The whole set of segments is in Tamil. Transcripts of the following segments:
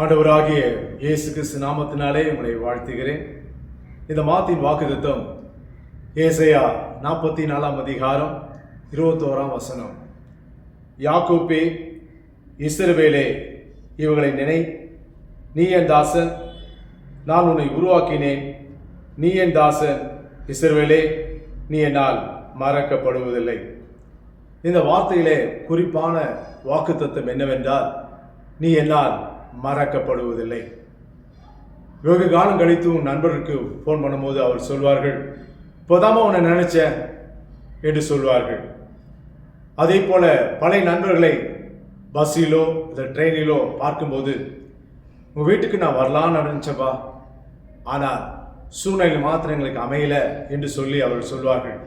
ஆண்டவராகிய இயேசு கிறிஸ்து நாமத்தினாலே உங்களை வாழ்த்துகிறேன். இந்த மாத்தின் வாக்குத்தத்தம் ஏசாயா 44 அதிகாரம் 21 வசனம். யாக்கோப்பே, இஸ்ரவேலே, இவர்களை நினை, நீ என் தாசன், நான் உன்னை உருவாக்கினேன். நீ என் தாசன், இஸ்ரவேலே, நீ என்னால் மறக்கப்படுவதில்லை. இந்த வார்த்தையிலே குறிப்பான வாக்குத்தத்தம் என்னவென்றால், நீ என்னால் மறக்கப்படுவதில்லை. வெகு காலம் கழித்து உன் நண்பருக்கு ஃபோன் பண்ணும்போது அவர் சொல்வார்கள், இப்போதாம உன்னை நினைச்சேன் என்று சொல்வார்கள். அதே போல பழைய நண்பர்களை பஸ்ஸிலோ இல்லை ட்ரெயினிலோ பார்க்கும்போது, உங்கள் வீட்டுக்கு நான் வரலான்னு நினைச்சப்பா, ஆனால் சூழ்நிலை மாத்திரம் எங்களுக்கு அமையல என்று சொல்லி அவர்கள் சொல்வார்கள்.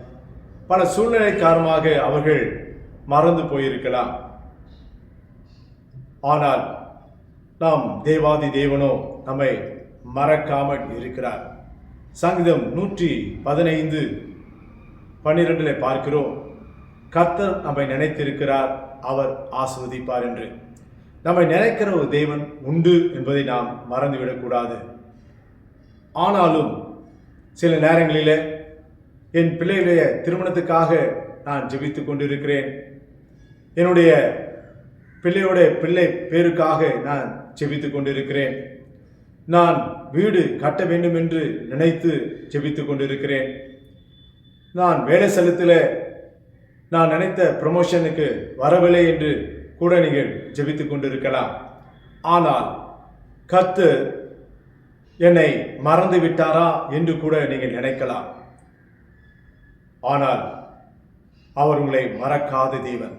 பல சூழ்நிலை காரணமாக அவர்கள் மறந்து போயிருக்கலாம். ஆனால் நாம் தேவாதி தேவனோ நம்மை மறக்காமல் இருக்கிறார். சங்கீதம் 115:12 பார்க்கிறோம், கர்த்தர் நம்மை நினைத்திருக்கிறார், அவர் ஆசீர்வதிப்பார் என்று. நம்மை நினைக்கிற ஒரு தேவன் உண்டு என்பதை நாம் மறந்துவிடக்கூடாது. ஆனாலும் சில நேரங்களில் என் பிள்ளைகளுடைய திருமணத்துக்காக நான் ஜெபித்துக் கொண்டிருக்கிறேன். என்னுடைய பிள்ளை பேருக்காக நான் ஜெபித்துக் கொண்டிருக்கிறேன். நான் வீடு கட்ட வேண்டும் என்று நினைத்து ஜெபித்துக் கொண்டிருக்கிறேன். நான் வேலை ஸ்தலத்தில் நான் நினைத்த ப்ரமோஷனுக்கு வரவில்லை என்று கூட நீங்கள் ஜெபித்துக் கொண்டிருக்கலாம். ஆனால் கர்த்தர் என்னை மறந்து விட்டாரா என்று கூட நீங்கள் நினைக்கலாம். ஆனால் அவர் உங்களை மறக்காத தேவன்.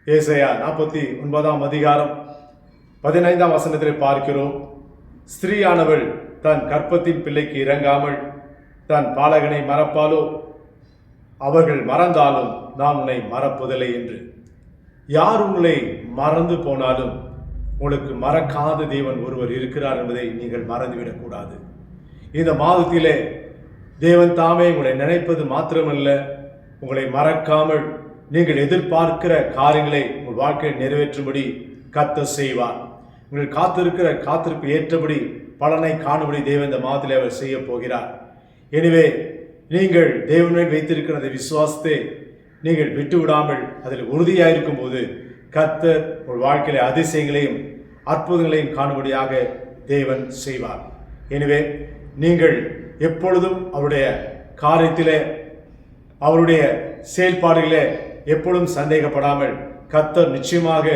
ஏசாயா 49 அதிகாரம் 15 வசனத்தில் பார்க்கிறோம், ஸ்திரீயானவள் தன் கற்பத்தின் பிள்ளைக்கு இறங்காமல் தன் பாலகனை மறப்பாலோ? அவர்கள் மறந்தாலும் நான் உன்னை மறப்பதில்லை என்று. யார் உங்களை மறந்து போனாலும் உங்களுக்கு மறக்காத தேவன் ஒருவர் இருக்கிறார் என்பதை நீங்கள் மறந்துவிடக்கூடாது. இந்த மாதத்திலே தேவன் தாமே உங்களை நினைப்பது மாத்திரமல்ல, உங்களை மறக்காமல் நீங்கள் எதிர்பார்க்கிற காரியங்களை உங்கள் வாழ்க்கையில் நிறைவேற்றும்படி கர்த்தர் செய்வார். உங்கள் காத்திருக்கிற காத்திருப்பு ஏற்றபடி பலனை காணும்படி தேவன் இந்த மாதத்தில் அவர் செய்ய போகிறார். எனவே நீங்கள் தேவனில் வைத்திருக்கிற அந்த விசுவாசத்தை நீங்கள் விட்டு விடாமல் அதில் உறுதியாக இருக்கும் போது கர்த்தர் உங்கள் வாழ்க்கையில அதிசயங்களையும் அற்புதங்களையும் காணும்படியாக தேவன் செய்வார். எனவே நீங்கள் எப்பொழுதும் அவருடைய காரியத்திலே, அவருடைய செயல்பாடுகளே எப்பொழுதும் சந்தேகப்படாமல், கர்த்தர் நிச்சயமாக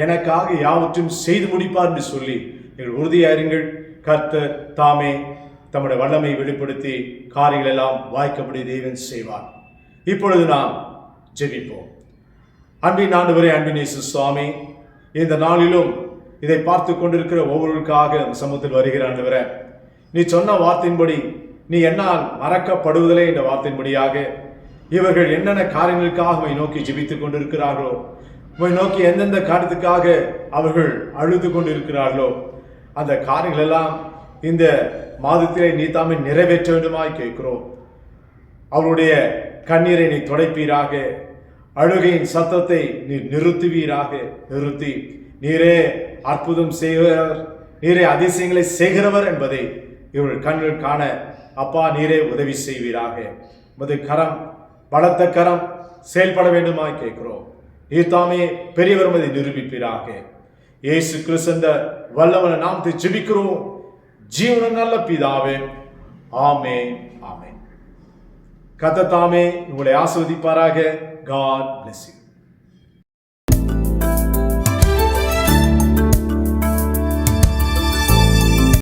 எனக்காக யாவற்றையும் செய்து முடிப்பார் என்று சொல்லி நீங்கள் உறுதியாயிருங்கள். கர்த்தர் தாமே தம்முடைய வல்லமை வெளிப்படுத்தி காரியங்கள் எல்லாம் வாய்க்கப்படி தேவன் செய்வார். இப்பொழுது நாம் ஜெபிப்போம். அன்பின் ஆண்டவரே, அன்பின் இயேசு சுவாமி, இந்த நாளிலும் இதை பார்த்து கொண்டிருக்கிற ஒவ்வொருவருக்காக சமூகத்தில் வருகிற ஆண்டவரே, நீ சொன்ன வார்த்தையின்படி, நீ என்னால் மறக்கப்படுவதில்லை என்ற வார்த்தையின்படியாக இவர்கள் என்னென்ன காரியங்களுக்காக உம்மை நோக்கி ஜெபித்துக் கொண்டிருக்கிறார்களோ, உம்மை நோக்கி எந்தெந்த காரியத்துக்காக அவர்கள் அழுது கொண்டிருக்கிறார்களோ, அந்த காரியங்கள் எல்லாம் இந்த மாதத்திலே நீ தாமே நிறைவேற்ற வேண்டுமாய் கேட்கிறோம். அவருடைய கண்ணீரை நீ துடைப்பீராக, அழுகையின் சத்தத்தை நீ நிறுத்தி நீரே அற்புதம் செய்கிறவர், நீரே அதிசயங்களை செய்கிறவர் என்பதை இவர்கள் கண்கள் காண அப்பா நீரே உதவி செய்வீராக. உமது கரம், பலத்த கரம் செயல்பட வேண்டுமாய் கேட்கிறோம். நீர் தாமே பெரியவர் என்பதை நிரூபிப்பீராக. இயேசு கிறிஸ்து வல்லவன நாமத்தை ஜெபிக்கிறோம் ஜீவன நல்ல பிதாவே, ஆமென், ஆமென். கர்த்தர் தாமே உங்களை ஆசீர்வதிப்பாராக. God bless you.